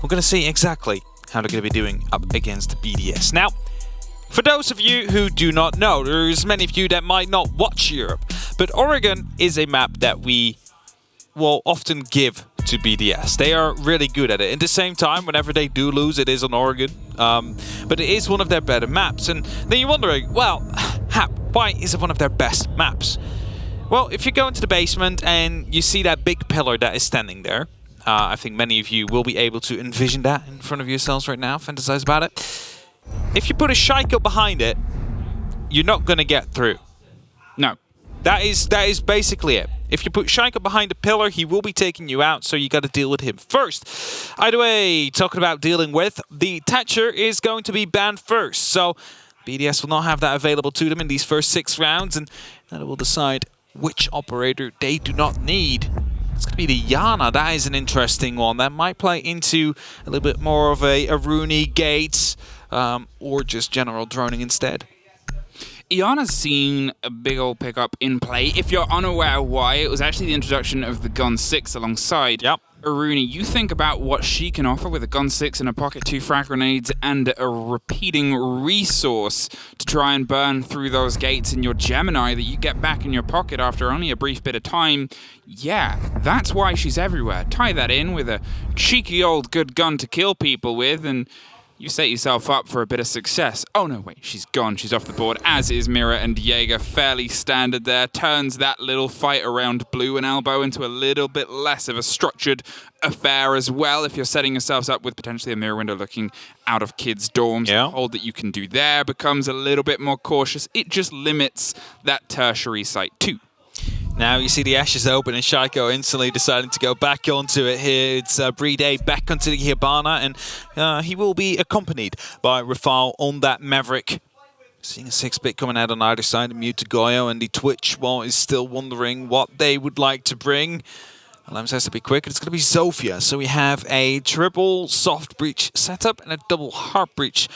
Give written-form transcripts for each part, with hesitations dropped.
we're going to see exactly how they're going to be doing up against BDS. Now, for those of you who do not know, there's many of you that might not watch Europe, but Oregon is a map that we will often give to BDS. They are really good at it. At the same time, whenever they do lose, it is on Oregon. But it is one of their better maps. And then you're wondering, well, Hap, why is it one of their best maps? Well, if you go into the basement and you see that big pillar that is standing there, I think many of you will be able to envision that in front of yourselves right now, fantasize about it. If you put a Shaiko behind it, you're not going to get through. No. That is basically it. If you put Shaiko behind the pillar, he will be taking you out, so you got to deal with him first. Either way, talking about dealing with, the Thatcher is going to be banned first, so BDS will not have that available to them in these first 6 rounds, and that will decide which operator they do not need. It's going to be the Yana. That is an interesting one. That might play into a little bit more of a oNe, Gates, or just general droning instead. Iana's seen a big old pickup in play. If you're unaware why, it was actually the introduction of the Gun 6 alongside oNe. You think about what she can offer with a Gun 6 and a pocket 2 frag grenades and a repeating resource to try and burn through those gates in your Gemini that you get back in your pocket after only a brief bit of time. Yeah, that's why she's everywhere. Tie that in with a cheeky old good gun to kill people with and you set yourself up for a bit of success. Oh no, wait, she's gone. She's off the board, as is Mira and Jaeger. Fairly standard there. Turns that little fight around Blue and Elbow into a little bit less of a structured affair as well. If you're setting yourselves up with potentially a mirror window looking out of kids' dorms, the hold that you can do there becomes a little bit more cautious. It just limits that tertiary site too. Now you see the ashes open and Shaiko instantly deciding to go back onto it here. It's Brede back onto the Hibana and he will be accompanied by Rafal on that Maverick. Seeing a 6-bit coming out on either side, Mute to Goyo, and the Twitch is still wondering what they would like to bring. Lems has to be quick, and it's going to be Zofia. So we have a triple soft breach setup and a double hard breach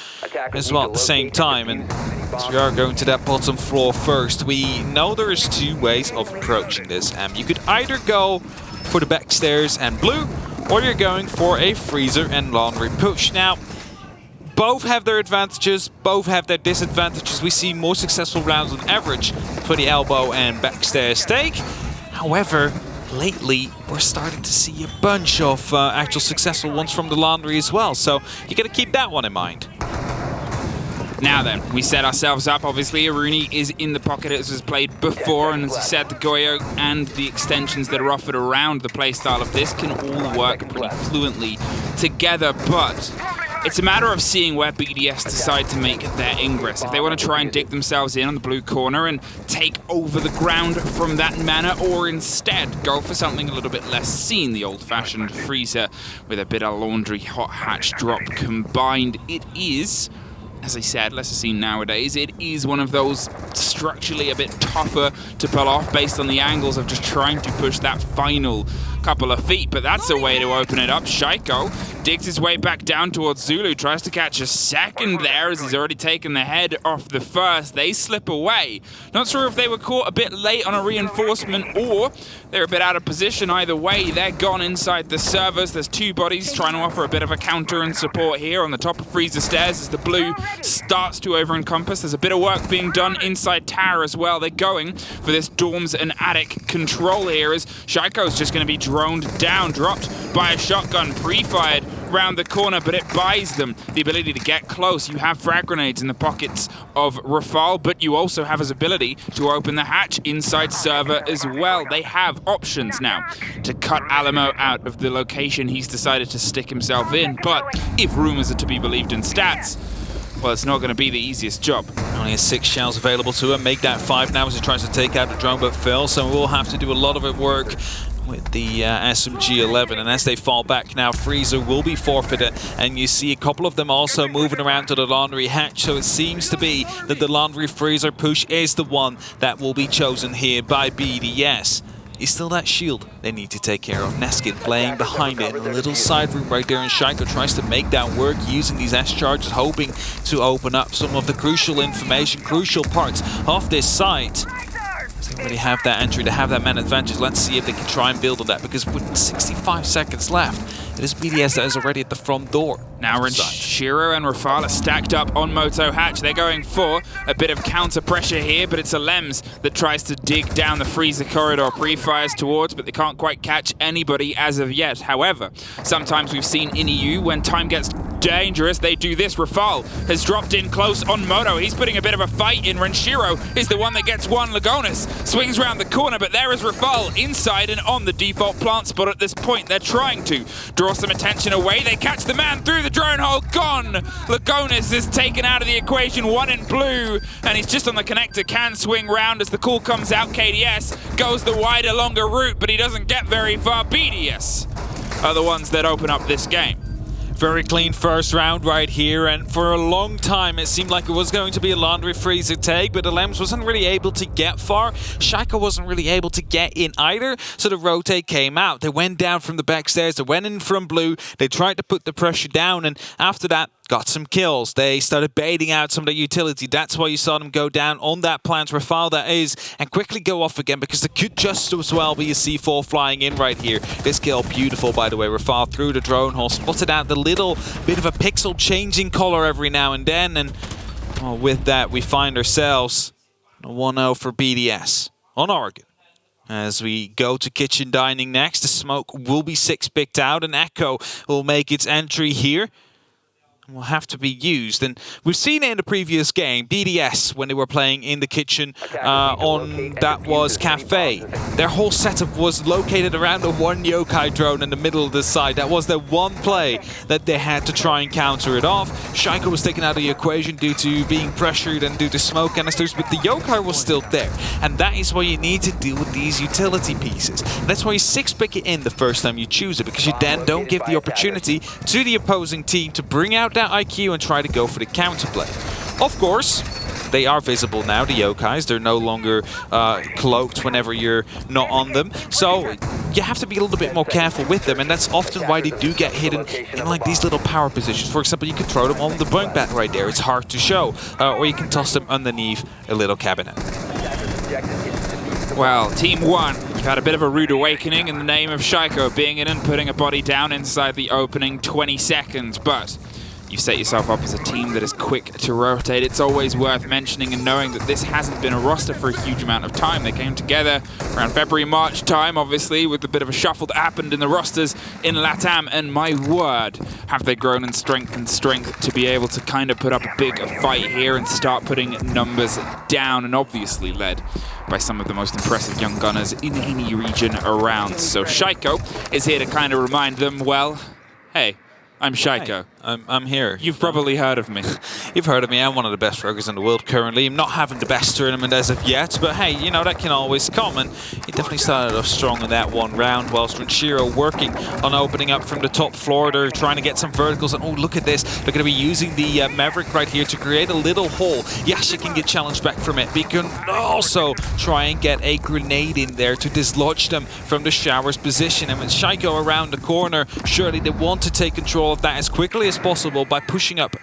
as well at the same time. And as we are going to that bottom floor first, we know there's 2 ways of approaching this. You could either go for the back stairs and Blue, or you're going for a freezer and laundry push. Now, both have their advantages, both have their disadvantages. We see more successful rounds on average for the elbow and backstairs stake. However, lately, we're starting to see a bunch of actual successful ones from the laundry as well, so you got to keep that one in mind. Now then, we set ourselves up. Obviously, oNe is in the pocket as was played before, and as I said, the Goyo and the extensions that are offered around the playstyle of this can all work pretty fluently together, but it's a matter of seeing where BDS decide to make their ingress. If they want to try and dig themselves in on the blue corner and take over the ground from that manner, or instead go for something a little bit less seen, the old-fashioned freezer with a bit of laundry hot hatch drop combined. It is, as I said, less seen nowadays. It is one of those structurally a bit tougher to pull off based on the angles of just trying to push that final couple of feet, but that's a way to open it up. Shaiko digs his way back down towards Zulu, tries to catch a second there as he's already taken the head off the first. They slip away. Not sure if they were caught a bit late on a reinforcement or they're a bit out of position. Either way, they're gone inside the servers. There's 2 bodies trying to offer a bit of a counter and support here on the top of Freezer stairs as the blue starts to over-encompass. There's a bit of work being done inside tower as well. They're going for this dorms and attic control here as Shaiko's just going to be droned down, dropped by a shotgun, pre-fired round the corner, but it buys them the ability to get close. You have frag grenades in the pockets of Rafal, but you also have his ability to open the hatch inside server as well. They have options now to cut Alamo out of the location he's decided to stick himself in, but if rumors are to be believed in stats, well, it's not going to be the easiest job. Only has 6 shells available to him. Make that 5 now as he tries to take out the drone, but Phil, so we'll have to do a lot of it work with the SMG-11, and as they fall back now, Freezer will be forfeited, and you see a couple of them also moving around to the laundry hatch, so it seems to be that the laundry freezer push is the one that will be chosen here by BDS. Is still that shield they need to take care of. Neskin playing behind it in a little side room right there, and Shaiko tries to make that work using these S-charges, hoping to open up some of the crucial information, crucial parts of this site. They already have that entry, they have that man advantage. Let's see if they can try and build on that, because with 65 seconds left, it is BDS that is already at the front door. Now Renshiro and Rafal are stacked up on Moto Hatch. They're going for a bit of counter pressure here, but it's a Lems that tries to dig down the freezer corridor. Pre-fires towards, but they can't quite catch anybody as of yet. However, sometimes we've seen in EU, when time gets dangerous, they do this. Rafal has dropped in close on Moto. He's putting a bit of a fight in. Renshiro is the one that gets one. Lagonis swings around the corner, but there is Rafal inside and on the default plant spot at this point. They're trying to draw some attention away. They catch the man through the drone hole. Gone. Lagonis is taken out of the equation. One in blue, and he's just on the connector. Can swing round as the call comes out. KDS goes the wider, longer route, but he doesn't get very far. BDS are the ones that open up this game. Very clean first round right here, and for a long time it seemed like it was going to be a laundry freezer take, but the Lems wasn't really able to get far. Shaika wasn't really able to get in either, so the rotate came out. They went down from the back stairs, they went in from blue, they tried to put the pressure down, and after that, got some kills. They started baiting out some of the utility. That's why you saw them go down on that plant, Rafal that is, and quickly go off again, because there could just as well be a C4 flying in right here. This kill, beautiful by the way. Rafal through the drone hole, spotted out the little bit of a pixel changing color every now and then, and well, with that we find ourselves a 1-0 for BDS on Oregon. As we go to kitchen dining next, the smoke will be 6 picked out, and Echo will make its entry here. Will have to be used, and we've seen it in the previous game. BDS, when they were playing in the kitchen on that was Cafe, their whole setup was located around the one yokai drone in the middle of the side. That was the one play that they had to try and counter it off. Shaika was taken out of the equation due to being pressured and due to smoke canisters, but the yokai was still there, and that is why you need to deal with these utility pieces. And that's why you 6-pick it in the first time you choose it, because you then don't give the opportunity to the opposing team to bring out that IQ and try to go for the counterplay. Of course, they are visible now, the yokais. They're no longer cloaked whenever you're not on them. So you have to be a little bit more careful with them, and that's often why they do get hidden in like these little power positions. For example, you can throw them on the bunk bed right there. It's hard to show. Or you can toss them underneath a little cabinet. Well, Team 1, you've had a bit of a rude awakening in the name of Shaiko being in and putting a body down inside the opening 20 seconds, but you've set yourself up as a team that is quick to rotate. It's always worth mentioning and knowing that this hasn't been a roster for a huge amount of time. They came together around February, March time, obviously, with a bit of a shuffle that happened in the rosters in LATAM, and my word, have they grown in strength to be able to kind of put up a big fight here and start putting numbers down, and obviously led by some of the most impressive young gunners in any region around. So Shaiko is here to kind of remind them, well, hey, I'm Shaiko. Hey, I'm here. You've probably heard of me. You've heard of me. I'm one of the best frogers in the world currently. I'm not having the best tournament as of yet, but hey, you know, that can always come, and he definitely started off strong in that one round, whilst Renshiro working on opening up from the top floor. They're trying to get some verticals, and oh, look at this. They're going to be using the Maverick right here to create a little hole. Yashi can get challenged back from it, but he can also try and get a grenade in there to dislodge them from the shower's position. And with Shaiko around the corner, surely they want to take control of that as quickly as possible by pushing up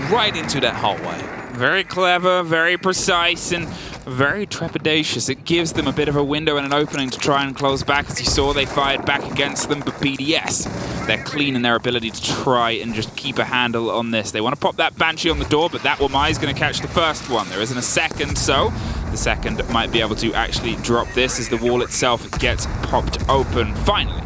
right into that hallway. Very clever, very precise, and very trepidatious. It gives them a bit of a window and an opening to try and close back. As you saw, they fired back against them, but BDS, they're clean in their ability to try and just keep a handle on this. They want to pop that Banshee on the door, but that Wamai is going to catch the first one. There isn't a second, so the second might be able to actually drop this as the wall itself gets popped open. Finally,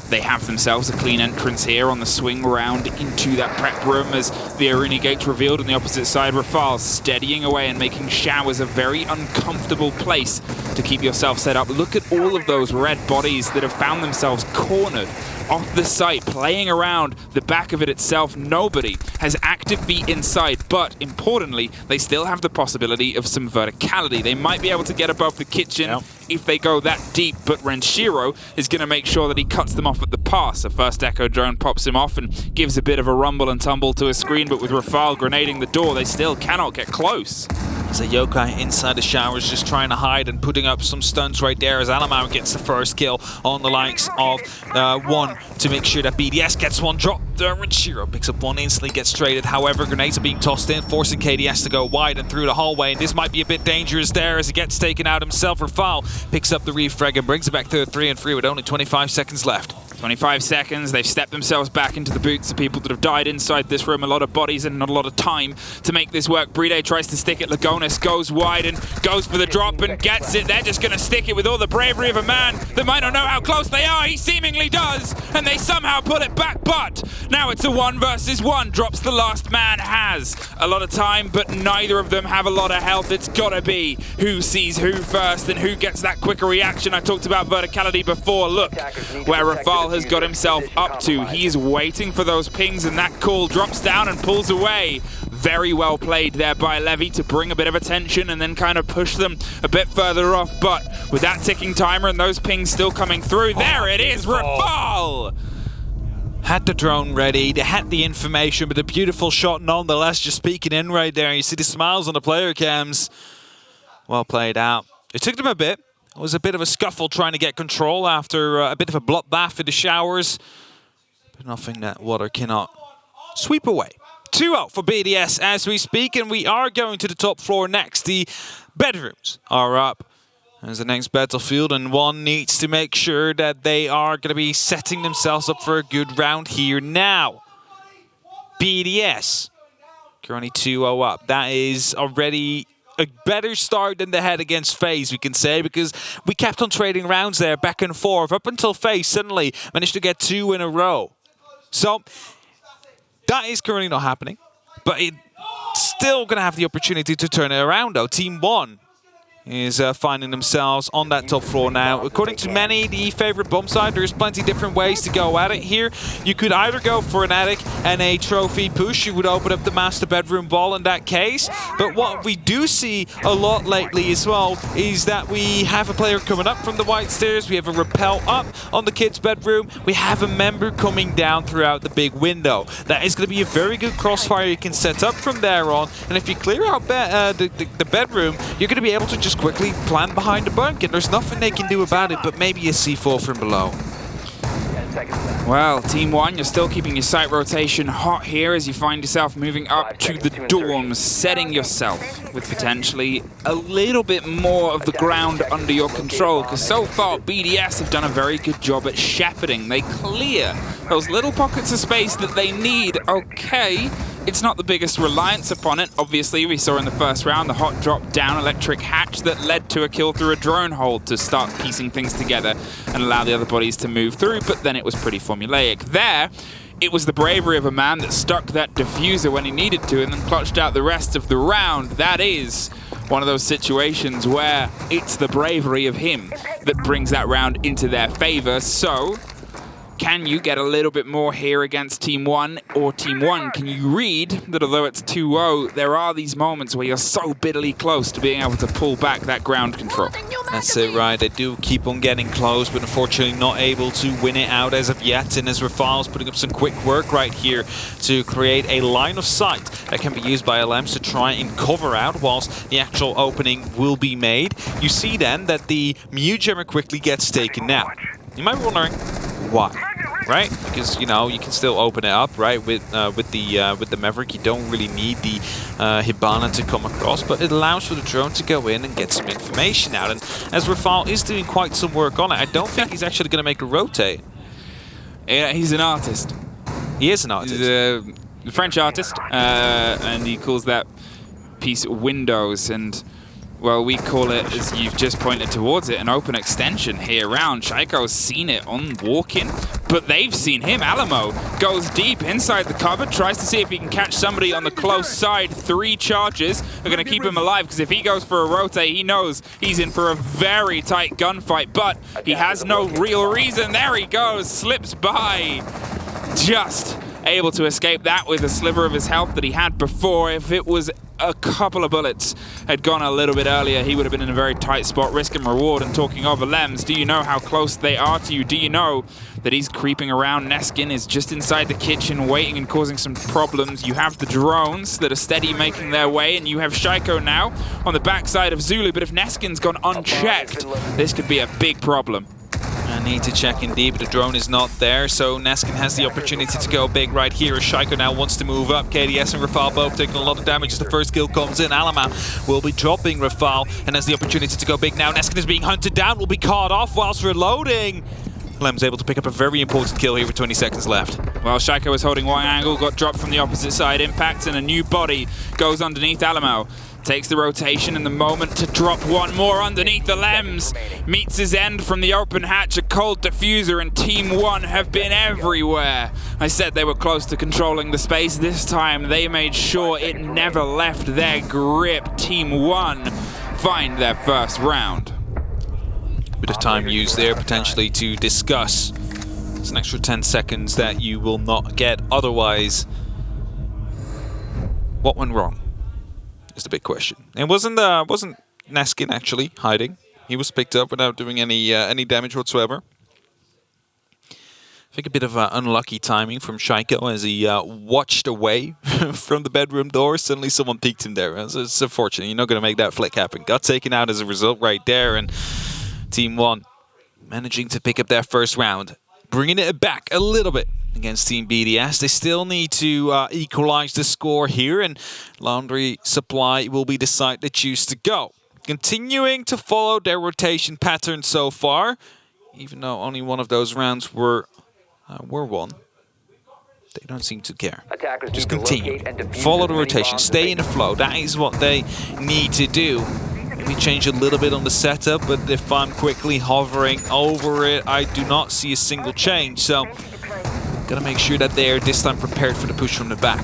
they have themselves a clean entrance here on the swing round into that prep room as the arena gates revealed on the opposite side. Rafal steadying away and making showers a very uncomfortable place to keep yourself set up. Look at all of those red bodies that have found themselves cornered off the site, playing around the back of it itself. Nobody has active feet inside, but importantly, they still have the possibility of some verticality. They might be able to get above the kitchen if they go that deep, but Renshiro is going to make sure that he cuts them off at the pass. A first Echo drone pops him off and gives a bit of a rumble and tumble to a screen, but with Rafal grenading the door, they still cannot get close. So Yokai inside the showers just trying to hide and putting up some stunts right there as Alamau gets the first kill on the likes of oNe to make sure that BDS gets one drop. Shiro picks up one, instantly gets traded. However, grenades are being tossed in, forcing KDS to go wide and through the hallway. And this might be a bit dangerous there as he gets taken out himself. Rafal picks up the refrag and brings it back to 3-3 with only 25 seconds left. 25 seconds, they've stepped themselves back into the boots of people that have died inside this room. A lot of bodies and not a lot of time to make this work. BDS tries to stick it. Lagonis goes wide and goes for the drop and gets it. They're just going to stick it with all the bravery of a man that might not know how close they are. He seemingly does, and they somehow pull it back, but now it's a 1 versus 1. Drops the last man, has a lot of time, but neither of them have a lot of health. It's got to be who sees who first and who gets that quicker reaction. I talked about verticality before. Look where Rafal has got himself up to. He is waiting for those pings, and that call drops down and pulls away. Very well played there by Levy to bring a bit of attention and then kind of push them a bit further off. But with that ticking timer and those pings still coming through, there it is, Rafal! Had the drone ready, they had the information, but a beautiful shot nonetheless, just peeking in right there. You see the smiles on the player cams. Well played out. It took them a bit. It was a bit of a scuffle trying to get control after a bit of a bloodbath in the showers. But nothing that water cannot sweep away. 2-0 for BDS as we speak, and we are going to the top floor next. The bedrooms are up as the next battlefield, and oNe needs to make sure that they are going to be setting themselves up for a good round here now. BDS currently 2-0 up. That is already a better start than they had against FaZe, we can say, because we kept on trading rounds there back and forth up until FaZe suddenly managed to get 2 in a row. So that is currently not happening, but it's still going to have the opportunity to turn it around though. Team oNe is finding themselves on that top floor now. According to many, the favorite bomb side, there's plenty different ways to go at it here. You could either go for an attic and a trophy push. You would open up the master bedroom ball in that case. But what we do see a lot lately as well is that we have a player coming up from the white stairs. We have a rappel up on the kids' bedroom. We have a member coming down throughout the big window. That is going to be a very good crossfire you can set up from there on. And if you clear out the bedroom, you're going to be able to just quickly plant behind the bunk, and there's nothing they can do about it, but maybe a C4 from below. Well, Team oNe, you're still keeping your site rotation hot here as you find yourself moving up to the dorms, setting yourself with potentially a little bit more of the ground under your control, because so far BDS have done a very good job at shepherding. They clear those little pockets of space that they need. Okay, it's not the biggest reliance upon it. Obviously, we saw in the first round the hot drop down electric hatch that led to a kill through a drone hold to start piecing things together and allow the other bodies to move through, but then it was pretty formulaic. There, it was the bravery of a man that stuck that diffuser when he needed to and then clutched out the rest of the round. That is one of those situations where it's the bravery of him that brings that round into their favor. So can you get a little bit more here against Team oNe, or Team oNe, can you read that although it's 2-0, there are these moments where you're so bitterly close to being able to pull back that ground control? That's it, right. They do keep on getting close, but unfortunately not able to win it out as of yet. And as Rafal's putting up some quick work right here to create a line of sight that can be used by LMs to try and cover out whilst the actual opening will be made. You see then that the Mute Jammer quickly gets taken now. You might be wondering why, right? Because, you know, you can still open it up, right? With the Maverick, you don't really need the Hibana to come across, but it allows for the drone to go in and get some information out. And as Rafal is doing quite some work on it, I don't think he's actually going to make a rotate. Yeah, he's an artist. He is an artist. He's a French artist, and he calls that piece Windows. And well, we call it, as you've just pointed towards it, an open extension here around. Shaiko's seen it on walk-in, but they've seen him. Alamo goes deep inside the cover, tries to see if he can catch somebody on the close side. 3 charges are going to keep him alive, because if he goes for a rotate, he knows he's in for a very tight gunfight, but he has no real reason. There he goes, slips by just able to escape that with a sliver of his health that he had before. If it was a couple of bullets had gone a little bit earlier, he would have been in a very tight spot. Risk and reward. And talking over Lems, do you know how close they are to you? Do you know that he's creeping around? Neskin is just inside the kitchen waiting and causing some problems. You have the drones that are steady making their way, and you have Shaiko now on the backside of Zulu. But if Neskin's gone unchecked, this could be a big problem. I need to check indeed, but the drone is not there, so Neskin has the opportunity to go big right here as Shaiko now wants to move up. KDS and Rafal both taking a lot of damage as the first kill comes in. Alama will be dropping Rafal and has the opportunity to go big now. Neskin is being hunted down, will be caught off whilst reloading. Lem's able to pick up a very important kill here with 20 seconds left. Well, Shaiko was holding one angle, got dropped from the opposite side. Impact and a new body goes underneath Alamo. Takes the rotation and the moment to drop one more underneath the Lems. Meets his end from the open hatch. A cold diffuser, and Team 1 have been everywhere. I said they were close to controlling the space. This time they made sure it never left their grip. Team 1 find their first round. Bit of time used there potentially to discuss. It's an extra 10 seconds that you will not get otherwise. What went wrong? Is the big question. It wasn't Neskin actually hiding. He was picked up without doing any damage whatsoever. I think a bit of unlucky timing from Shaiko as he watched away from the bedroom door. Suddenly someone peeked him there. It's unfortunate. You're not going to make that flick happen. Got taken out as a result right there, and Team 1 managing to pick up their first round, bringing it back a little bit against Team BDS. They still need to equalize the score here, and Laundry Supply will be the side they choose to go. Continuing to follow their rotation pattern so far, even though only one of those rounds were won. They don't seem to care. Just continue. Follow the rotation. Stay in the flow. That is what they need to do. Maybe change a little bit on the setup, but if I'm quickly hovering over it, I do not see a single change. So gotta make sure that they're this time prepared for the push from the back.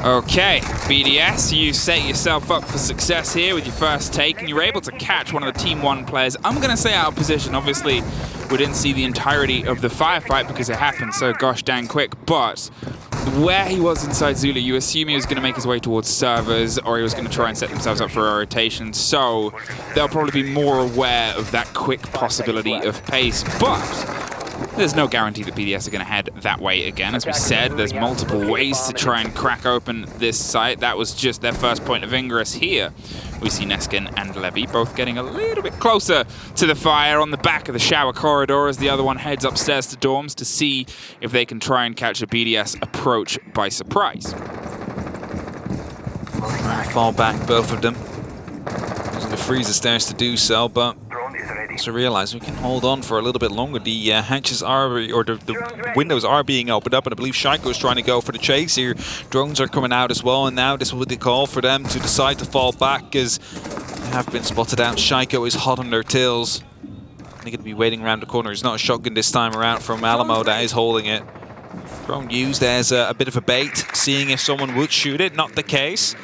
Okay, BDS, you set yourself up for success here with your first take, and you were able to catch one of the Team 1 players. I'm going to say out of position. Obviously, we didn't see the entirety of the firefight because it happened so gosh dang quick, but where he was inside Zulu, you assume he was going to make his way towards servers, or he was going to try and set themselves up for a rotation, so they'll probably be more aware of that quick possibility of pace, but there's no guarantee that BDS are going to head that way again. As we said, there's multiple ways to try and crack open this site. That was just their first point of ingress here. We see Neskin and Levy both getting a little bit closer to the fire on the back of the shower corridor as the other one heads upstairs to dorms to see if they can try and catch a BDS approach by surprise. Fall back, both of them. Using the freezer stairs to do so, but to realize we can hold on for a little bit longer. The hatches are, or the windows are being opened up, and I believe Shaiko is trying to go for the chase here. Drones are coming out as well, and now this will be the call for them to decide to fall back as they have been spotted out. Shaiko is hot on their tails. They're going to be waiting around the corner. It's not a shotgun this time around from Alamo that is holding it. Drone used as a bit of a bait, seeing if someone would shoot it. Not the case.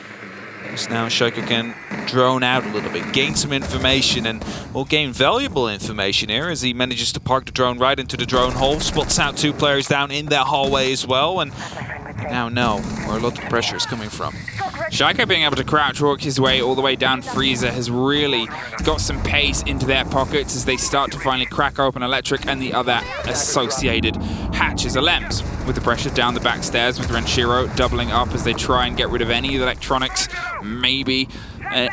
So now Shaiko can drone out a little bit, gain some information, and will gain valuable information here as he manages to park the drone right into the drone hole, spots out 2 players down in that hallway as well, and we now know where a lot of pressure is coming from. Shaiko being able to crouch walk his way all the way down freezer has really got some pace into their pockets as they start to finally crack open electric and the other associated hatches. Alems with the pressure down the back stairs with Renshiro doubling up as they try and get rid of any electronics, maybe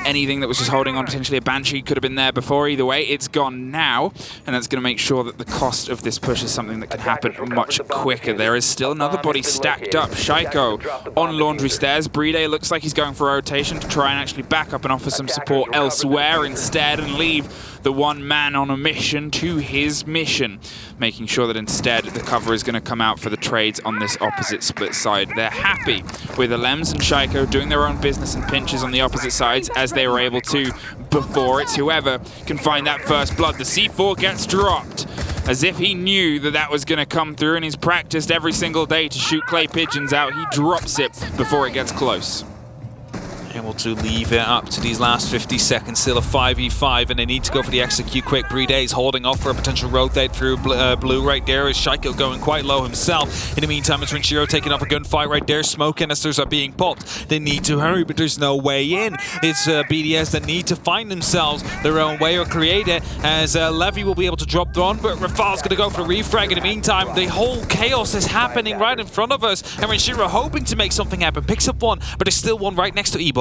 anything that was just holding on. Potentially a Banshee could have been there before. Either way, it's gone now, and that's going to make sure that the cost of this push is something that can happen much quicker. There is still another body stacked up. Shaiko on laundry stairs. Brede looks like he's going for a rotation to try and actually back up and offer some support elsewhere instead and leave the one man on a mission to his mission, making sure that instead the cover is going to come out for the trades on this opposite split side. They're happy with Alems and Shaiko doing their own business and pinches on the opposite sides as they were able to before. It's whoever can find that first blood. The C4 gets dropped as if he knew that that was going to come through, and he's practiced every single day to shoot clay pigeons out. He drops it before it gets close. Able to leave it up to these last 50 seconds, still a 5v5, and they need to go for the execute quick. Breedays holding off for a potential rotate through blue right there, as Shaiko going quite low himself. In the meantime, it's Renshiro taking off a gunfight right there. Smoke canisters are being popped. They need to hurry, but there's no way in. It's BDS that need to find themselves their own way or create it, as Levy will be able to drop the one, but Rafal's going to go for the refrag. In the meantime, the whole chaos is happening right in front of us, and Renshiro hoping to make something happen. Picks up one, but there's still one right next to Ebo.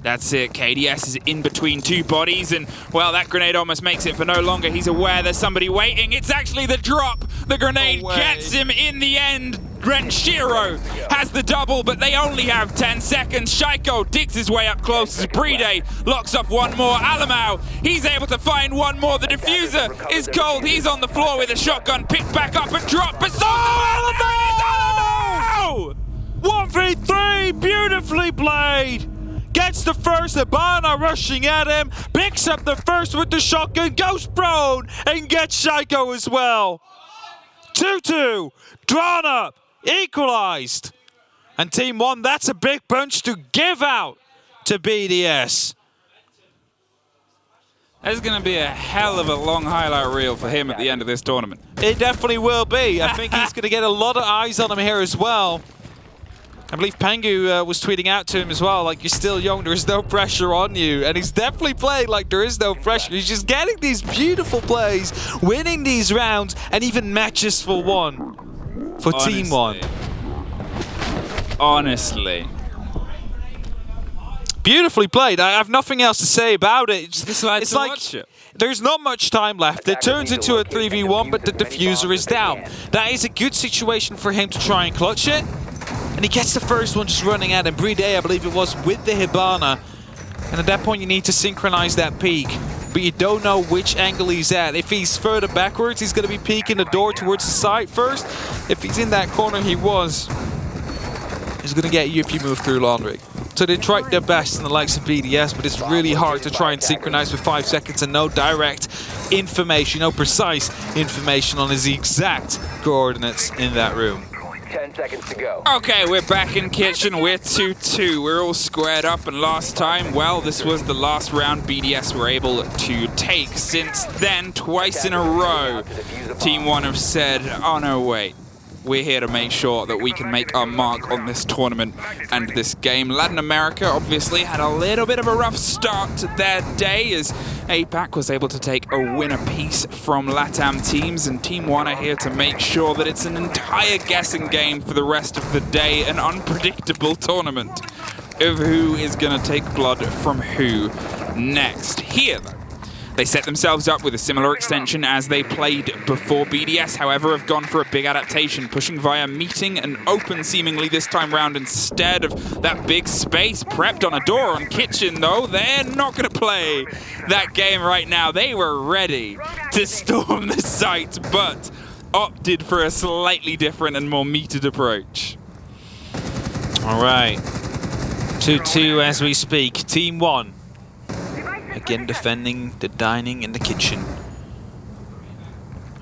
That's it. KDS is in between two bodies, and, well, that grenade almost makes it for no longer. He's aware there's somebody waiting. It's actually the drop. The grenade gets him in the end. Renshiro has the double, but they only have 10 seconds. Shaiko digs his way up close as Brede locks off one more. Alamau, he's able to find one more. The diffuser is cold. He's on the floor with a shotgun, picked back up and dropped. But Alamau! 1v3, beautifully played. Gets the first, Hibana rushing at him, picks up the first with the shotgun, goes prone, and gets Shaiko as well. 2-2, drawn up, equalized. And Team 1, that's a big punch to give out to BDS. There's going to be a hell of a long highlight reel for him at the end of this tournament. It definitely will be. I think he's going to get a lot of eyes on him here as well. I believe Pangu was tweeting out to him as well, like, you're still young, there is no pressure on you. And he's definitely playing like there is no pressure. He's just getting these beautiful plays, winning these rounds, and even matches for one. For Team 1. Honestly. Beautifully played. I have nothing else to say about it. It's like there's not much time left. It turns into a 3v1, but the diffuser is down. That is a good situation for him to try and clutch it. And he gets the first one just running at him. Brede, I believe it was, with the Hibana. And at that point, you need to synchronize that peek. But you don't know which angle he's at. If he's further backwards, he's going to be peeking the door towards the side first. If he's in that corner, he's going to get you if you move through laundry. So they tried their best in the likes of BDS, but it's really hard to try and synchronize with 5 seconds and no direct information, no precise information on his exact coordinates in that room. 10 seconds to go. Okay, we're back in kitchen. We're 2-2. We're all squared up, and last time, well, this was the last round BDS were able to take. Since then, twice in a row, Team 1 have said, oh no, wait. We're here to make sure that we can make our mark on this tournament and this game. Latin America obviously had a little bit of a rough start to their day, as APAC was able to take a win apiece from LATAM teams, and Team 1 are here to make sure that it's an entire guessing game for the rest of the day, an unpredictable tournament of who is going to take blood from who next. Here, though, they set themselves up with a similar extension as they played before. BDS, however, have gone for a big adaptation, pushing via meeting and open seemingly this time round instead of that big space. Prepped on a door on kitchen, though. They're not going to play that game right now. They were ready to storm the site, but opted for a slightly different and more metered approach. All right. 2-2 as we speak. Team 1. Again, defending the dining in the kitchen.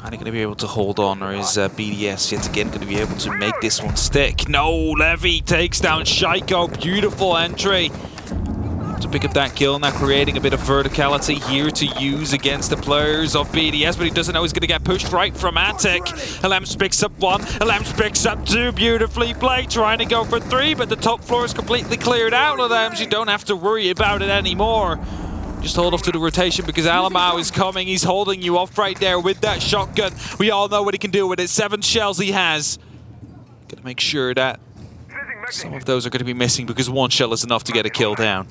Are they going to be able to hold on, or is BDS yet again going to be able to make this one stick? No, Levy takes down Shaiko. Beautiful entry. To pick up that kill, now creating a bit of verticality here to use against the players of BDS, but he doesn't know he's going to get pushed right from Attic. Alems picks up 1, Alems picks up 2, beautifully played, trying to go for 3, but the top floor is completely cleared out. Alems, you don't have to worry about it anymore. Just hold off to the rotation because Alamau is coming. He's holding you off right there with that shotgun. We all know what he can do with it. 7 shells he has. Gotta make sure that some of those are going to be missing because 1 shell is enough to get a kill down.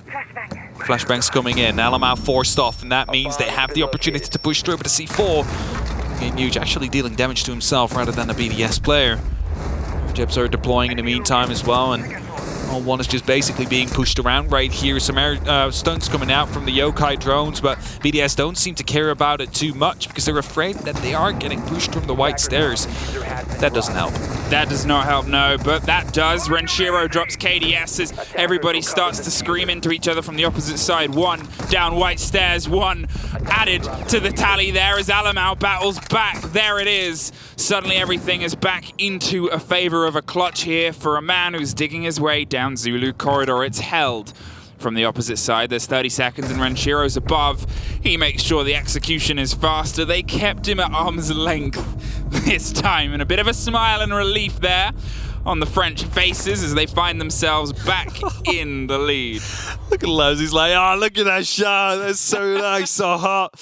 Flashbang's coming in. Alamau forced off, and that means they have the opportunity to push through, but a C4. Getting huge, actually dealing damage to himself rather than a BDS player. Jebs are deploying in the meantime as well, and oNe is just basically being pushed around right here. Some air stunts coming out from the Yokai drones, but BDS don't seem to care about it too much because they're afraid that they are getting pushed from the white stairs. That doesn't help. That does not help, no, but that does. Renshiro drops KDS as everybody starts to scream into each other from the opposite side. 1 down white stairs, 1 added to the tally there as Alamau battles back. There it is. Suddenly everything is back into a favor of a clutch here for a man who's digging his way down Zulu corridor. It's held from the opposite side. There's 30 seconds and Renshiro's above. He makes sure the execution is faster. They kept him at arm's length this time, and a bit of a smile and relief there on the French faces as they find themselves back in the lead. Look at Lowe's, he's like, oh, look at that shot. That's so nice, so hot.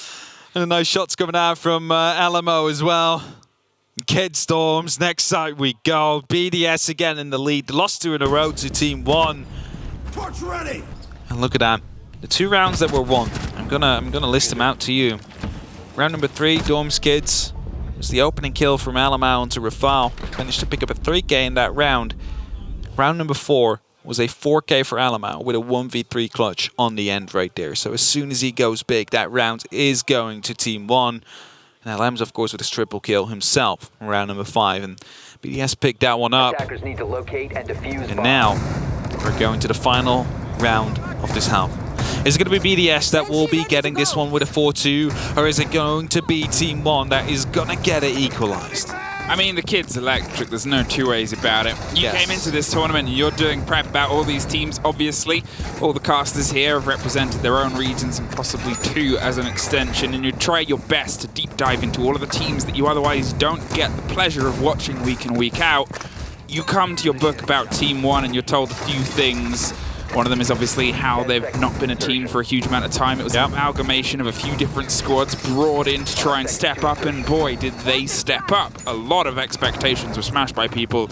And a nice shots coming out from Alamo as well. Kid Storms, next side we go. BDS again in the lead. Lost 2 in a row to Team 1. Torch ready. And look at that. The 2 rounds that were won. I'm gonna list them out to you. Round number 3, Dorms Kids. Was the opening kill from Alamo onto Rafal. Managed to pick up a 3K in that round. Round number 4 was a 4K for Alamo with a 1v3 clutch on the end right there. So as soon as he goes big, that round is going to Team 1. And Lamb's, of course, with his triple kill himself in round number 5. And BDS picked that one up. Attackers need to locate and defuse And bombs. now we're going to the final round of this half. Is it going to be BDS that will be getting this one with a 4-2? Or is it going to be Team 1 that is going to get it equalized? I mean, the kid's electric. There's no two ways about it. You came into this tournament and you're doing prep about all these teams, obviously. All the casters here have represented their own regions and possibly 2 as an extension. And you try your best to deep dive into all of the teams that you otherwise don't get the pleasure of watching week in, week out. You come to your book about Team 1 and you're told a few things. One of them is obviously how they've not been a team for a huge amount of time. It was an amalgamation of a few different squads brought in to try and step up, and boy, did they step up. A lot of expectations were smashed by people,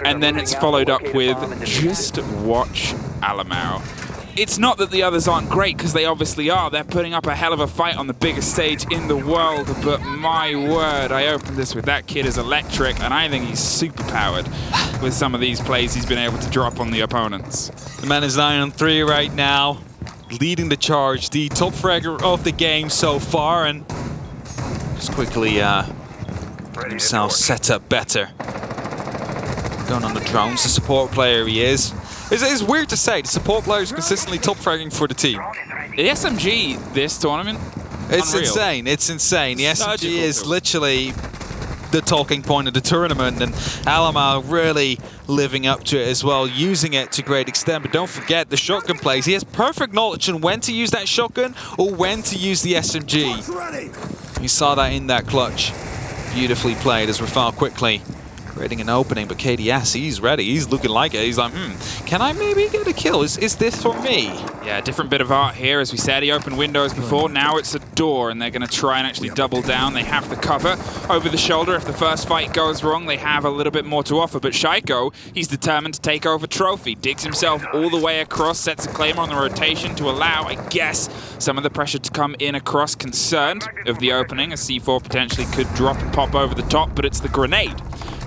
and then it's followed up with just watch Alamo. It's not that the others aren't great, because they obviously are. They're putting up a hell of a fight on the biggest stage in the world, but my word, I opened this with that kid is electric, and I think he's super powered with some of these plays he's been able to drop on the opponents. The man is 9-on-3 right now, leading the charge, the top fragger of the game so far, and just quickly get himself set up better. Going on the drones, the support player he is. It's weird to say, the support player is consistently top fragging for the team. The SMG this tournament, it's unreal. insane, it's insane. The SMG Surgical is tool. literally the talking point of the tournament, and Alamo really living up to it as well, using it to great extent. But don't forget the shotgun plays. He has perfect knowledge on when to use that shotgun or when to use the SMG. You saw that in that clutch. Beautifully played as Rafal quickly creating an opening, but KDS, he's ready. He's looking like it. He's like, can I maybe get a kill? Is this for me? Yeah, different bit of art here. As we said, he opened windows before. Now it's a door, and they're going to try and actually double down. They have the cover over the shoulder. If the first fight goes wrong, they have a little bit more to offer. But Shaiko, he's determined to take over trophy. Digs himself all the way across, sets a claimer on the rotation to allow, I guess, some of the pressure to come in across. Concerned of the opening. A C4 potentially could drop and pop over the top, but it's the grenade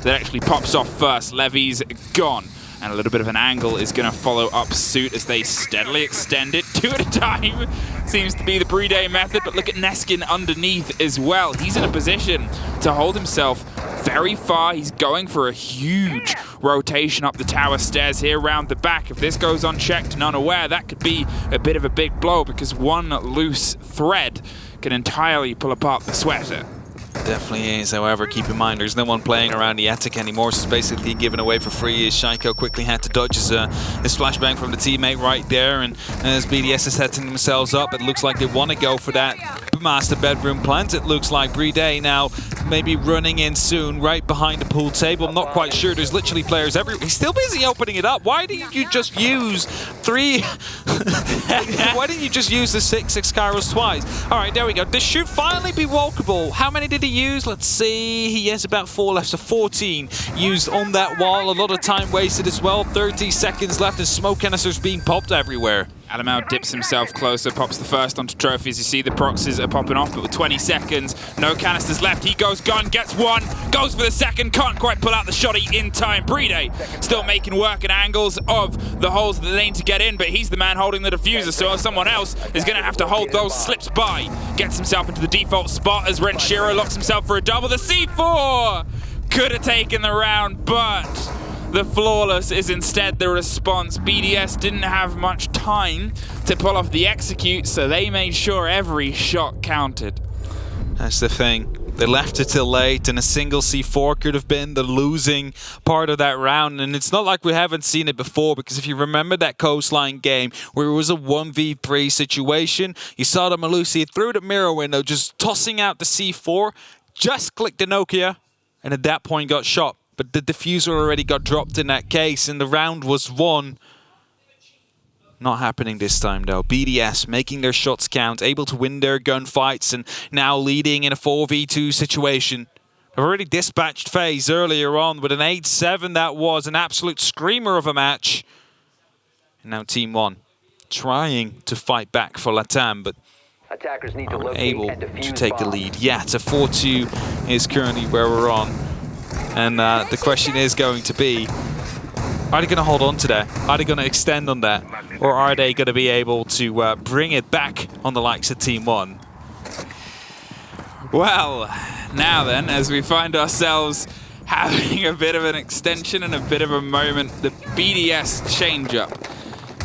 that actually pops off first. Levy's gone. And a little bit of an angle is going to follow up suit as they steadily extend it 2 at a time. Seems to be the Brede method, but look at Neskin underneath as well. He's in a position to hold himself very far. He's going for a huge rotation up the tower stairs here around the back. If this goes unchecked and unaware, that could be a bit of a big blow, because one loose thread can entirely pull apart the sweater. Definitely is. However, keep in mind, there's no one playing around the attic anymore, so it's basically given away for free. As Shaiko quickly had to dodge his flashbang from the teammate right there, and as BDS is setting themselves up, it looks like they want to go for that master bedroom plant. It looks like Brede now maybe running in soon, right behind the pool table. I'm not quite sure. There's literally players everywhere. He's still busy opening it up. Why didn't you just use 3? Why didn't you just use the 6 Kairos twice? All right, there we go. This should finally be walkable. How many did he use? Let's see. He has about 4 left, so 14 used on that wall. A lot of time wasted as well. 30 seconds left and smoke canisters being popped everywhere. Alamo dips himself closer, pops the first onto trophies. You see the proxies are popping off, but with 20 seconds, no canisters left. He goes gun, gets one, goes for the second, can't quite pull out the shotty in time. Brede still making work and angles of the holes that they need to get in, but he's the man holding the diffuser, so someone else is going to have to hold those slips by. Gets himself into the default spot as Renshiro locks himself for a double. The C4 could have taken the round, but the flawless is instead the response. BDS didn't have much time to pull off the execute, so they made sure every shot counted. That's the thing. They left it till late, and a single C4 could have been the losing part of that round. And it's not like we haven't seen it before, because if you remember that Coastline game where it was a 1v3 situation, you saw the Malusi through the mirror window just tossing out the C4, just clicked the Nokia, and at that point got shot. But the diffuser already got dropped in that case, and the round was won. Not happening this time, though. BDS making their shots count, able to win their gunfights, and now leading in a 4v2 situation. They've already dispatched FaZe earlier on with an 8-7. That was an absolute screamer of a match. And now Team One trying to fight back for Latam, but Attackers need to locate able and defuse to take the bombs. lead. Yeah, it's a 4-2 is currently where we're on. And the question is going to be, are they going to hold on to that? Are they going to extend on that? Or are they going to be able to bring it back on the likes of Team One? Well, now then, as we find ourselves having a bit of an extension and a bit of a moment, the BDS change-up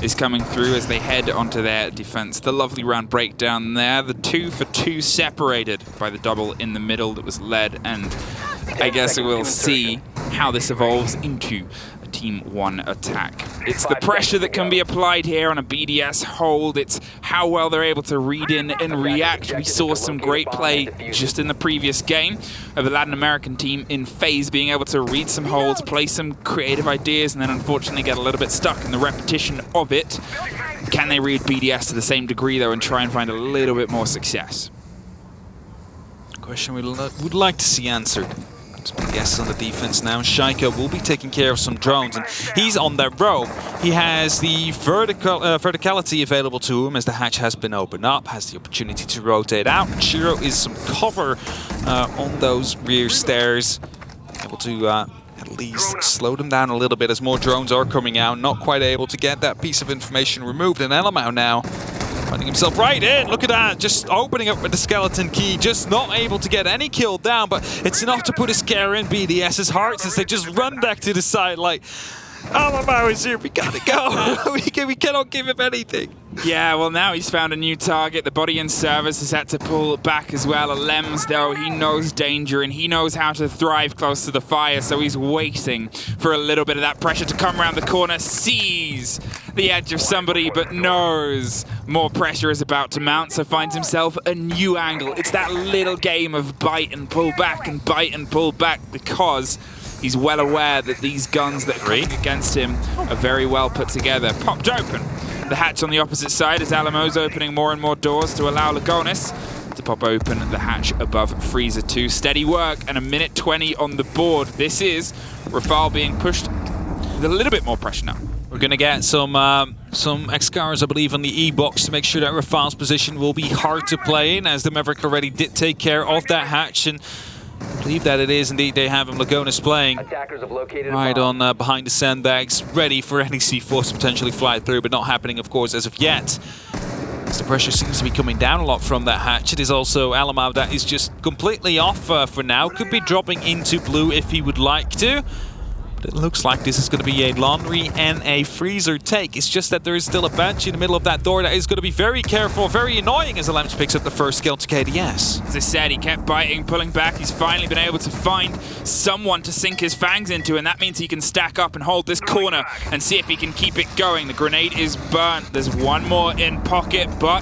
is coming through as they head onto their defense. The lovely round breakdown there. The 2 for 2 separated by the double in the middle that was led, and I guess we'll see how this evolves into a Team One attack. It's the pressure that can be applied here on a BDS hold. It's how well they're able to read in and react. We saw some great play just in the previous game of the Latin American team in FaZe being able to read some holds, play some creative ideas, and then unfortunately get a little bit stuck in the repetition of it. Can they read BDS to the same degree, though, and try and find a little bit more success? Question we would like to see answered. Some guesses on the defense now. Shaika will be taking care of some drones, and he's on that row. He has the verticality available to him as the hatch has been opened up, has the opportunity to rotate out. Shiro is some cover on those rear stairs, able to at least slow them down a little bit as more drones are coming out. Not quite able to get that piece of information removed, and Elamau now finding himself right in. Look at that, just opening up with the skeleton key, just not able to get any kill down, but it's enough to put a scare in BDS's hearts as they just run back to the side like, Alamau is here, we gotta go. we cannot give him anything. Yeah, well, now he's found a new target. The body in service has had to pull back as well. Lems, though, he knows danger and he knows how to thrive close to the fire, so he's waiting for a little bit of that pressure to come around the corner, sees the edge of somebody, but knows more pressure is about to mount, so finds himself a new angle. It's that little game of bite and pull back and bite and pull back, because he's well aware that these guns that are coming against him are very well put together. Popped open the hatch on the opposite side as Alamo's opening more and more doors to allow Lagonis to pop open the hatch above Freezer 2. Steady work and a minute 20 on the board. This is Rafal being pushed with a little bit more pressure now. We're going to get some Excars, I believe, on the E-box to make sure that Rafal's position will be hard to play in, as the Maverick already did take care of that hatch, and I believe that it is indeed they have him. Lagonis playing right on behind the sandbags, ready for any C4 to potentially fly through, but not happening, of course, as of yet. As the pressure seems to be coming down a lot from that hatch. It is also Alamau that is just completely off for now. Could be dropping into blue if he would like to. But it looks like this is going to be a laundry and a freezer take. It's just that there is still a bench in the middle of that door that is going to be very careful, very annoying as Alems picks up the first kill to KDS. As I said, he kept biting, pulling back. He's finally been able to find someone to sink his fangs into, and that means he can stack up and hold this corner and see if he can keep it going. The grenade is burnt. There's one more in pocket, but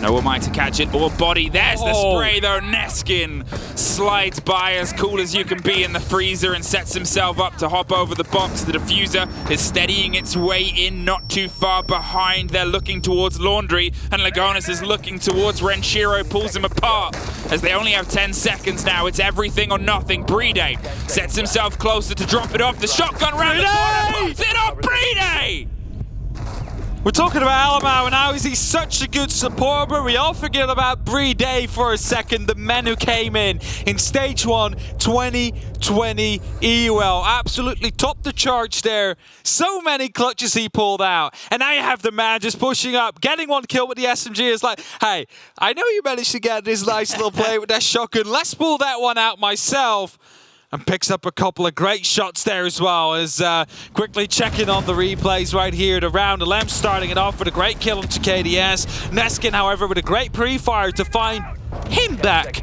no oNe to catch it or body. There's the spray, though. Neskin slides by as cool as you can be in the freezer and sets himself up to hop over the box. The diffuser is steadying its way in, not too far behind. They're looking towards Laundry, and Lagonis is looking towards Renshiro, pulls him apart as they only have 10 seconds now. It's everything or nothing. Brede sets himself closer to drop it off. The shotgun round the corner, pops it off. Brede! We're talking about Alamau and how is he such a good support, but we all forget about Brede for a second, the man who came in Stage 1 2020 EUL. Absolutely topped the charge there. So many clutches he pulled out. And now you have the man just pushing up, getting one kill with the SMG. It's like, hey, I know you managed to get this nice little play with that shotgun. Let's pull that one out myself. And picks up a couple of great shots there as well, as quickly checking on the replays right here. The round, Alem starting it off with a great kill onto KDS. Neskin, however, with a great pre-fire to find him back.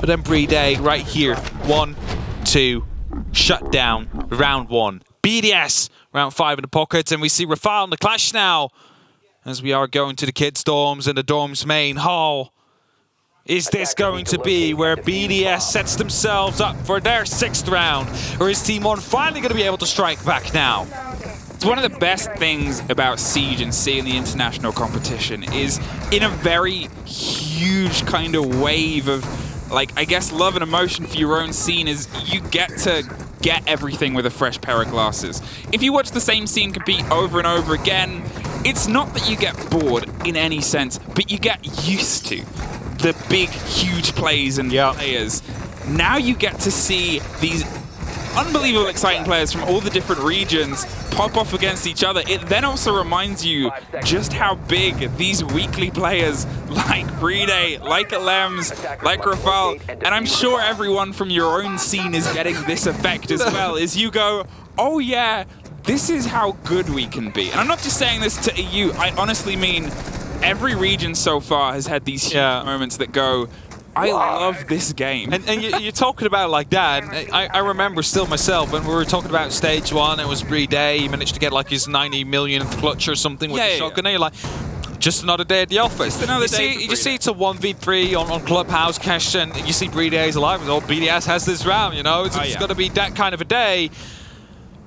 But then Brede right here. 1, 2, shut down. Round 1. BDS, round 5 in the pocket. And we see Rafal on the clash now. As we are going to the kids' dorms and the dorms main hall. Is this going to be where BDS sets themselves up for their 6th round? Or is Team 1 finally going to be able to strike back now? It's one of the best things about Siege and seeing the international competition is in a very huge kind of wave of, like, I guess love and emotion for your own scene is you get to get everything with a fresh pair of glasses. If you watch the same scene compete over and over again, it's not that you get bored in any sense, but you get used to the big, huge plays and players. Now you get to see these unbelievable, exciting players from all the different regions pop off against each other. It then also reminds you just how big these weekly players like Brede, like Alems, like Rafal, and I'm sure everyone from your own scene is getting this effect as well, as you go, oh yeah, this is how good we can be. And I'm not just saying this to EU, I honestly mean every region so far has had these huge moments that go, I love this game. And you're talking about it like that. I remember still myself when we were talking about stage 1, it was Brede, he managed to get like his 90 millionth clutch or something with the shotgun. And you're like, just another day at the office. You just see it's a 1v3 on Clubhouse Cash, and you see Brede is alive. Oh, BDS has this round, you know? It's going to be that kind of a day.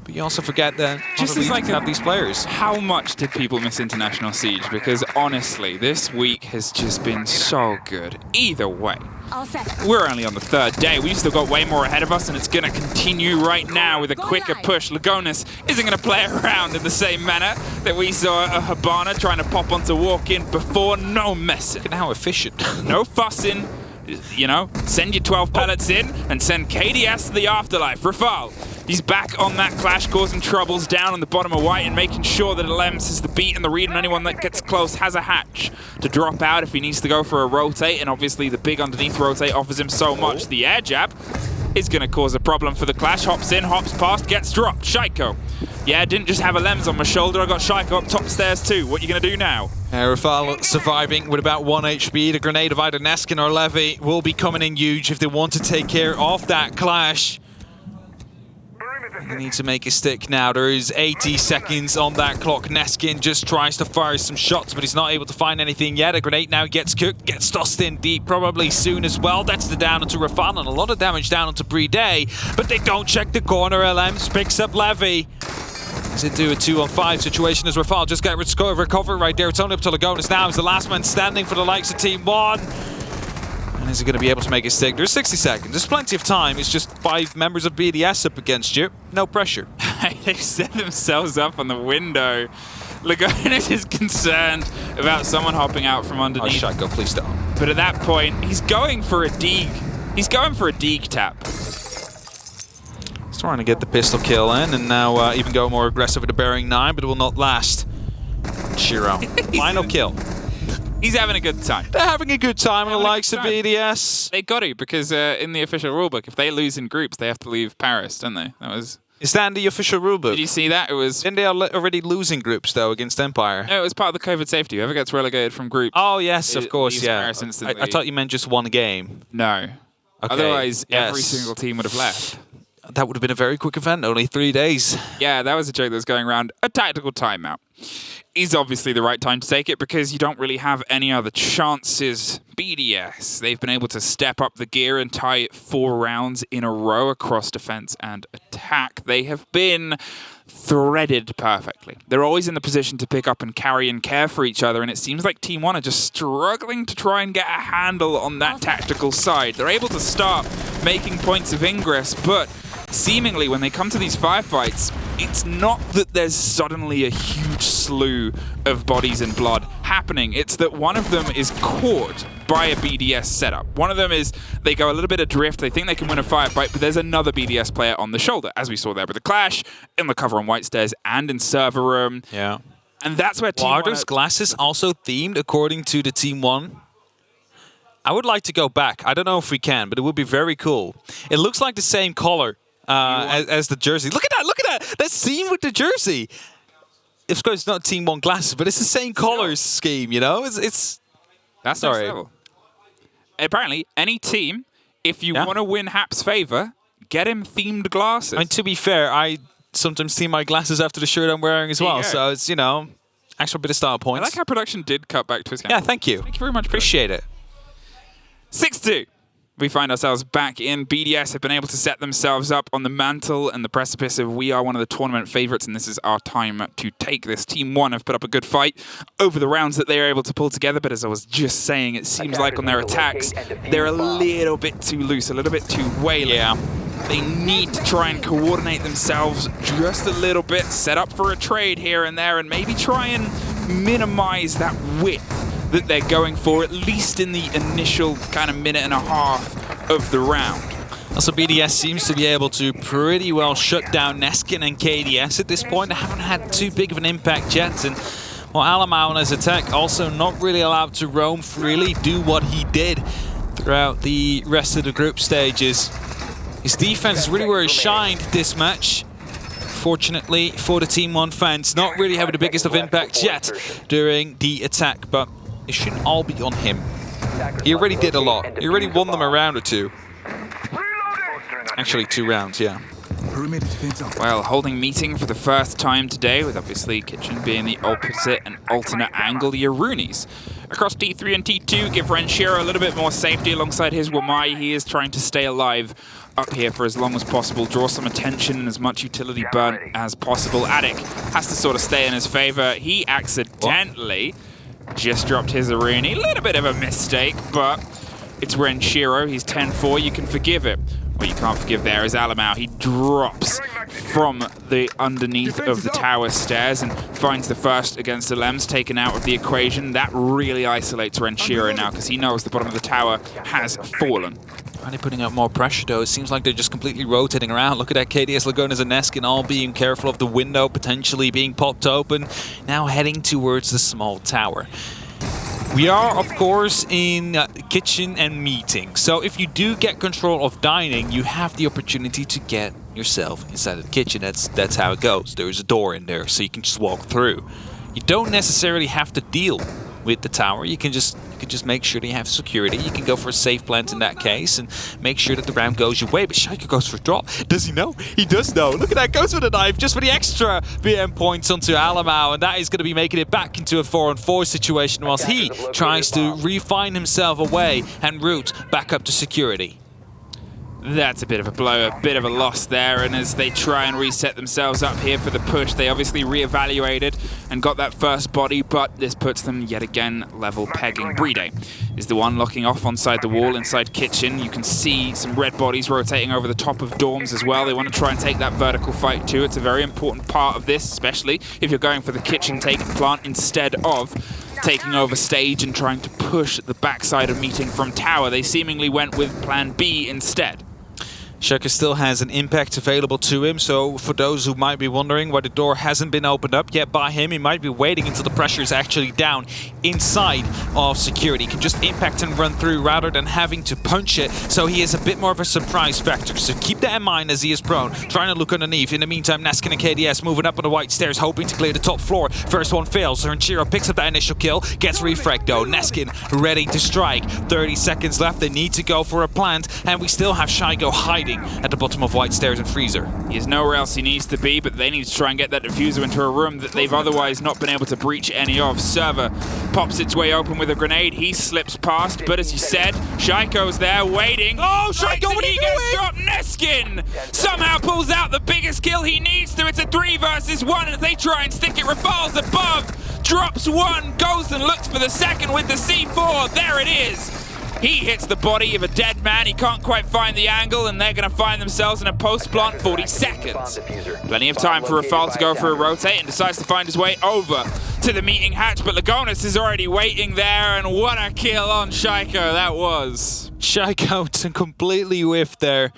But you also forget that just as like have these players. How much did people miss International Siege? Because honestly, this week has just been so good. Either way, we're only on the 3rd day. We've still got way more ahead of us, and it's going to continue right now with a quicker push. Lagonis isn't going to play around in the same manner that we saw a Habana trying to pop onto walk-in before. No messing. Look at how efficient. No fussing. You know, send your 12 pellets in and send KDS to the afterlife. Rafal, he's back on that clash, causing troubles down on the bottom of white and making sure that Alems has the beat and the read, and anyone that gets close has a hatch to drop out if he needs to go for a rotate, and obviously the big underneath rotate offers him so much. The air jab is going to cause a problem for the clash. Hops in, hops past, gets dropped. Shaiko. Yeah, I didn't just have Alems on my shoulder, I got Shaiko up top stairs too. What are you going to do now? Rafal surviving with about 1 HP. The grenade of either Neskin or Levy will be coming in huge if they want to take care of that clash. They need to make a stick now. There is 80 seconds on that clock. Neskin just tries to fire some shots, but he's not able to find anything yet. A grenade now gets cooked, gets tossed in deep, probably soon as well. That's the down onto Rafal, and a lot of damage down onto Brede, but they don't check the corner. LMs picks up Levy. Does it do a 2-on-5 situation as Rafal just got recover right there? It's only up to Lagonis now. He's the last man standing for the likes of Team 1. And is he going to be able to make a stick? There's 60 seconds. There's plenty of time. It's just 5 members of BDS up against you. No pressure. They set themselves up on the window. Lagonis is concerned about someone hopping out from underneath. Oh, Shaiko, please don't. But at that point, he's going for a deeg. He's going for a deeg tap. He's trying to get the pistol kill in, and now even go more aggressive with the bearing 9, but it will not last. Shiro. Final kill. He's having a good time. They're having a good time on the likes of BDS. They got to, because in the official rulebook, if they lose in groups, they have to leave Paris, don't they? That was. Is that in the official rulebook? Did you see that? It was. Didn't they already losing groups though against Empire? No, it was part of the COVID safety. Whoever gets relegated from groups. Oh yes, of course, yeah. Paris instantly. I thought you meant just one game. No. Okay. Otherwise, every single team would have left. That would have been a very quick event, only 3 days. Yeah, that was a joke that was going around. A tactical timeout is obviously the right time to take it because you don't really have any other chances. BDS, they've been able to step up the gear and tie 4 rounds in a row across defense and attack. They have been threaded perfectly. They're always in the position to pick up and carry and care for each other, and it seems like Team 1 are just struggling to try and get a handle on that tactical side. They're able to start making points of ingress, but seemingly when they come to these firefights, it's not that there's suddenly a huge slew of bodies and blood happening. It's that one of them is caught by a BDS setup. One of them is they go a little bit adrift. They think they can win a firefight, but there's another BDS player on the shoulder, as we saw there with the clash, in the cover on White Stairs, and in server room. Yeah. And that's where Team 1... Are those glasses also themed according to the Team 1? I would like to go back. I don't know if we can, but it would be very cool. It looks like the same color as the jersey. Look at that! Look at that! That scene with the jersey. Of course, it's not Team 1 glasses, but it's the same colors scheme, you know? It's That's next level. Apparently, any team If you want to win Hap's favor, get him themed glasses. I mean, to be fair, I sometimes see my glasses after the shirt I'm wearing as well. So it's, you know, extra bit of style points. I like how production did cut back to his camera. Yeah, thank you. Thank you very much. Appreciate it. 6-2. We find ourselves back in. BDS have been able to set themselves up on the mantle and the precipice of we are one of the tournament favorites, and this is our time to take this. Team 1 have put up a good fight over the rounds that they are able to pull together, but as I was just saying, it seems like on their attacks, they're a little bit too loose, a little bit too wailing. Yeah. They need to try and coordinate themselves just a little bit, set up for a trade here and there, and maybe try and minimize that width that they're going for, at least in the initial kind of minute and a half of the round. Also, BDS seems to be able to pretty well shut down Neskin and KDS at this point. They haven't had too big of an impact yet, and well, Alamau on his attack also not really allowed to roam freely, do what he did throughout the rest of the group stages. His defense is really where he shined this match. Fortunately for the Team 1 fans, not really having the biggest of impacts yet during the attack, but it shouldn't all be on him. He already did a lot. He already won them a round or two. Actually, 2 rounds, yeah. Well, holding meeting for the first time today, with obviously Kitchen being the opposite and alternate angle, the oNes. Across T3 and T2, give Renshiro a little bit more safety alongside his Wamai. He is trying to stay alive up here for as long as possible, draw some attention and as much utility burn as possible. Attic has to sort of stay in his favor. He accidentally just dropped his oNe. A little bit of a mistake, but it's Renshiro. He's 10-4. You can forgive it. What you can't forgive there is Alamau. He drops from the underneath of the tower stairs and finds the first against the Lems taken out of the equation. That really isolates Renshiro now because he knows the bottom of the tower has fallen. Are they putting out more pressure though? It seems like they're just completely rotating around. Look at that, KDS, Lagonas and Neskin all being careful of the window potentially being popped open. Now heading towards the small tower. We are, of course, in kitchen and meeting. So if you do get control of dining, you have the opportunity to get yourself inside the kitchen. That's how it goes. There's a door in there, so you can just walk through. You don't necessarily have to deal with the tower. You can just make sure that you have security. You can go for a safe plant in that case and make sure that the round goes your way. But Shaika goes for a drop. Does he know? He does know. Look at that. Goes for the knife just for the extra BM points onto Alamau. And that is going to be making it back into a 4-on-4 situation whilst he tries to refine himself away and route back up to security. That's a bit of a blow, a bit of a loss there, and as they try and reset themselves up here for the push, they obviously re-evaluated and got that first body, but this puts them yet again level pegging. Bride is the one locking off onside the wall inside kitchen. You can see some red bodies rotating over the top of dorms as well. They want to try and take that vertical fight too. It's a very important part of this, especially if you're going for the kitchen take plant instead of taking over stage and trying to push the backside of meeting from tower. They seemingly went with plan B instead. Shaika still has an impact available to him, so for those who might be wondering why the door hasn't been opened up yet by him, he might be waiting until the pressure is actually down inside of security. He can just impact and run through rather than having to punch it, so he is a bit more of a surprise factor. So keep that in mind as he is prone, trying to look underneath. In the meantime, Neskin and KDS moving up on the white stairs, hoping to clear the top floor. First one fails, Renshiro picks up that initial kill, gets refragged though. Neskin ready to strike. 30 seconds left, they need to go for a plant, and we still have Shaigo hiding at the bottom of white stairs and freezer. He is nowhere else he needs to be, but they need to try and get that diffuser into a room that they've otherwise not been able to breach any of. Server pops its way open with a grenade. He slips past, but as you said, Shaiko's there waiting. Oh, Shaiko, what are you doing? Neskin somehow pulls out the biggest kill he needs to. It's a 3 versus 1 as they try and stick it. Rafal's above, drops one, goes and looks for the second with the C4. There it is. He hits the body of a dead man. He can't quite find the angle, and they're going to find themselves in a post-plant 40 seconds. Plenty of time for Rafal to go for a rotate and decides to find his way over to the meeting hatch, but Lagonas is already waiting there, and what a kill on Shaiko that was. Shaiko to completely whiff there.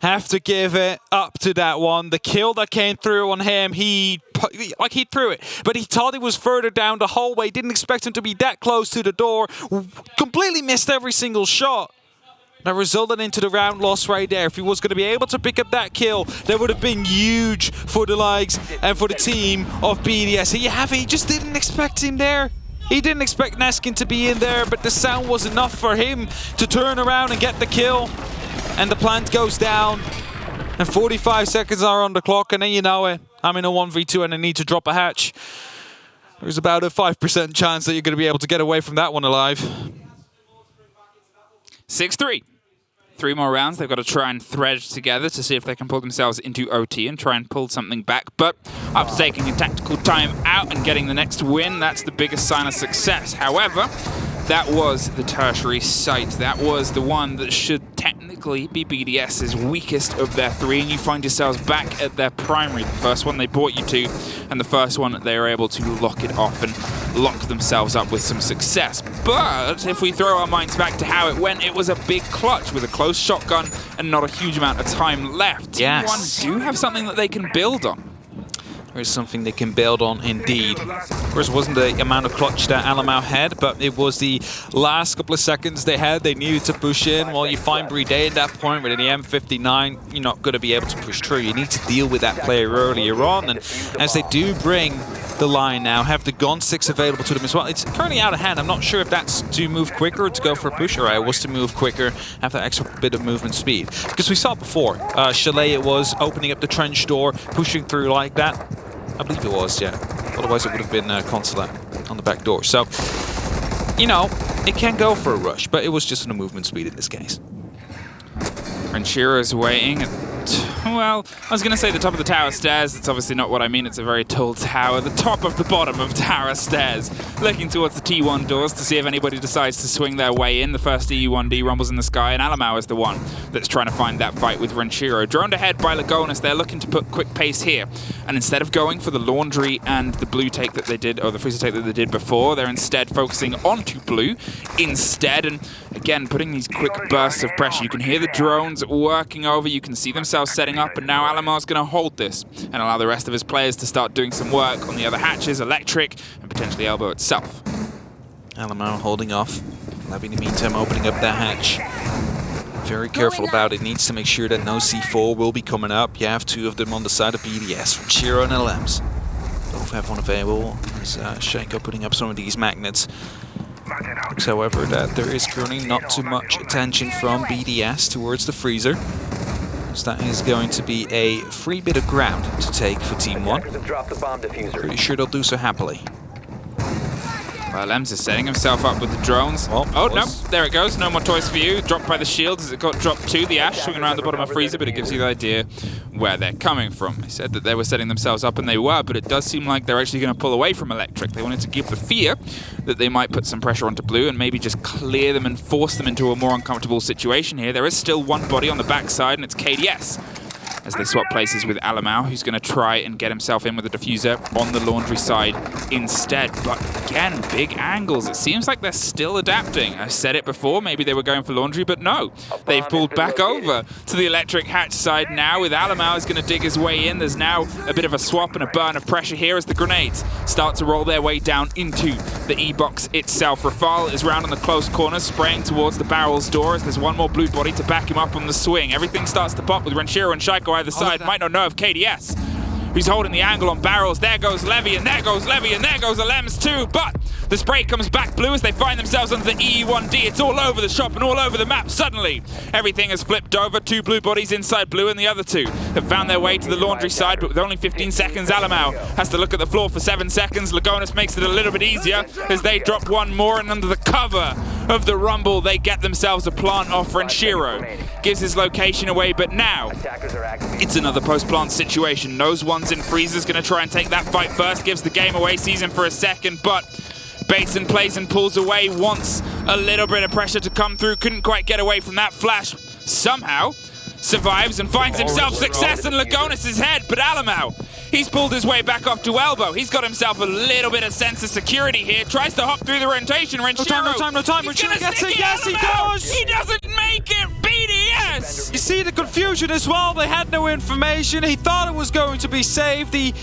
Have to give it up to that one. The kill that came through on him, he threw it, but he thought he was further down the hallway, didn't expect him to be that close to the door, completely missed every single shot. That resulted into the round loss right there. If he was going to be able to pick up that kill, that would have been huge for the likes and for the team of BDS. Here you have it, he just didn't expect him there. He didn't expect Neskin to be in there, but the sound was enough for him to turn around and get the kill. And the plant goes down. And 45 seconds are on the clock, and then you know it. I'm in a 1v2 and I need to drop a hatch. There's about a 5% chance that you're going to be able to get away from that one alive. 6-3. 3 more rounds. They've got to try and thread together to see if they can pull themselves into OT and try and pull something back. But after taking a tactical time out and getting the next win, that's the biggest sign of success. However, that was the tertiary site. That was the one that should technically be BDS's weakest of their 3, and you find yourselves back at their primary, the first one they brought you to, and the first one they were able to lock it off and lock themselves up with some success. But if we throw our minds back to how it went, it was a big clutch with a close shotgun and not a huge amount of time left. Yes. Team 1 do have something that they can build on. There is something they can build on indeed. Of course, it wasn't the amount of clutch that Alamau had, but it was the last couple of seconds they had. They needed to push in. While you find BDS at that point with an M59, you're not going to be able to push through. You need to deal with that player earlier on. And as they do bring the line now, have the Gun 6 available to them as well. It's currently out of hand. I'm not sure if that's to move quicker or to go for a push. Or it was to move quicker, have that extra bit of movement speed. Because we saw before, Chalet it was opening up the trench door, pushing through like that. I believe it was, yeah. Otherwise it would have been Consulate on the back door. So, you know, it can go for a rush, but it was just on the movement speed in this case. Renshira's waiting at, well, I was going to say the top of the tower stairs. That's obviously not what I mean. It's a very tall tower. The top of the bottom of tower stairs. Looking towards the T1 doors to see if anybody decides to swing their way in. The first EU1D rumbles in the sky, and Alamau is the one that's trying to find that fight with Renshiro. Droned ahead by Lagonis. They're looking to put quick pace here. And instead of going for the laundry and the blue take that they did, or the freezer take that they did before, they're instead focusing onto blue instead. And again, putting these quick bursts of pressure. You can hear the drones working over. You can see themselves setting up, and now Alamau's going to hold this and allow the rest of his players to start doing some work on the other hatches, electric, and potentially elbow itself. Alamau holding off. Levy in the meantime opening up that hatch. Very careful about it. Needs to make sure that no C4 will be coming up. You have 2 of them on the side of BDS, from Chiro and LMs. Both have one available. There's Shaco putting up some of these magnets. Looks, however, that there is currently not too much attention from BDS towards the freezer. So that is going to be a free bit of ground to take for Team 1. Pretty sure they'll do so happily. Well, Ems is setting himself up with the drones. Oh, no, there it goes. No more toys for you. Dropped by the shield as it got dropped to the Ash, swinging around the bottom of Freezer, but it gives you the idea where they're coming from. He said that they were setting themselves up, and they were, but it does seem like they're actually going to pull away from Electric. They wanted to give the fear that they might put some pressure onto Blue and maybe just clear them and force them into a more uncomfortable situation here. There is still one body on the backside, and it's KDS. As they swap places with Alamau, who's going to try and get himself in with a diffuser on the laundry side instead. But again, big angles. It seems like they're still adapting. I said it before, maybe they were going for laundry, but no. They've pulled back over to the electric hatch side now, with Alamau is going to dig his way in. There's now a bit of a swap and a burn of pressure here as the grenades start to roll their way down into the E-box itself. Rafal is round on the close corner, spraying towards the barrel's door as there's one more blue body to back him up on the swing. Everything starts to pop with Renshiro and Shaiko either side. Might not know of KDS, who's holding the angle on barrels. There goes Levy, and there goes Levy, and there goes Alems too. But the spray comes back blue as they find themselves under the EU1D. It's all over the shop and all over the map. Suddenly, everything has flipped over. 2 blue bodies inside blue, and the other 2 have found their way to the laundry side. But with only 15 seconds, Alamau has to look at the floor for 7 seconds. Lagonis makes it a little bit easier as they drop one more, and under the cover of the rumble, they get themselves a plant off. Renshiro gives his location away, but now it's another post-plant situation. Nose one's in freezer's going to try and take that fight first, gives the game away, sees him for a second, but baits and plays and pulls away, wants a little bit of pressure to come through, couldn't quite get away from that flash, somehow survives and finds himself success in Lagonis' head, but Alamau, he's pulled his way back off to elbow. He's got himself a little bit of sense of security here. Tries to hop through the rotation. Renshiro. No time. Renshiro gets it. Yes, he does. He doesn't make it. BDS. You see the confusion as well. They had no information. He thought it was going to be saved. He